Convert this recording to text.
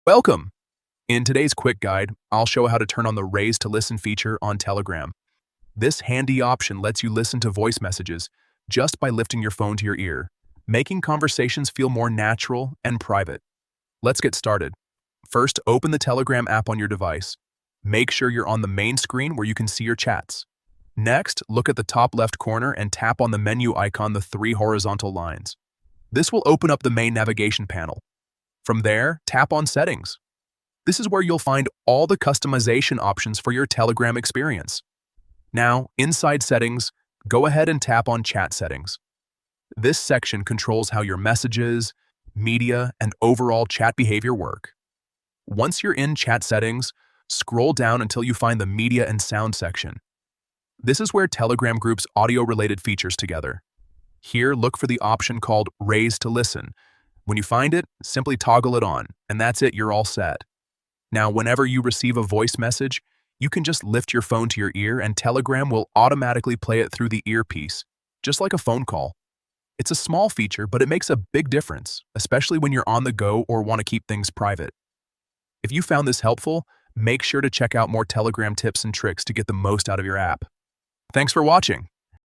Welcome! In today's quick guide, I'll show how to turn on the Raise to Listen feature on Telegram. This handy option lets you listen to voice messages just by lifting your phone to your ear, making conversations feel more natural and private. Let's get started. First, open the Telegram app on your device. Make sure you're on the main screen where you can see your chats. Next, look at the top left corner and tap on the menu icon, the three horizontal lines. This will open up the main navigation panel. From there, tap on Settings. This is where you'll find all the customization options for your Telegram experience. Now, inside Settings, go ahead and tap on Chat Settings. This section controls how your messages, media, and overall chat behavior work. Once you're in Chat Settings, scroll down until you find the Media and Sound section. This is where Telegram groups audio-related features together. Here, look for the option called Raise to Listen. When you find it, simply toggle it on, and that's it, you're all set. Now, whenever you receive a voice message, you can just lift your phone to your ear and Telegram will automatically play it through the earpiece, just like a phone call. It's a small feature, but it makes a big difference, especially when you're on the go or want to keep things private. If you found this helpful, make sure to check out more Telegram tips and tricks to get the most out of your app. Thanks for watching.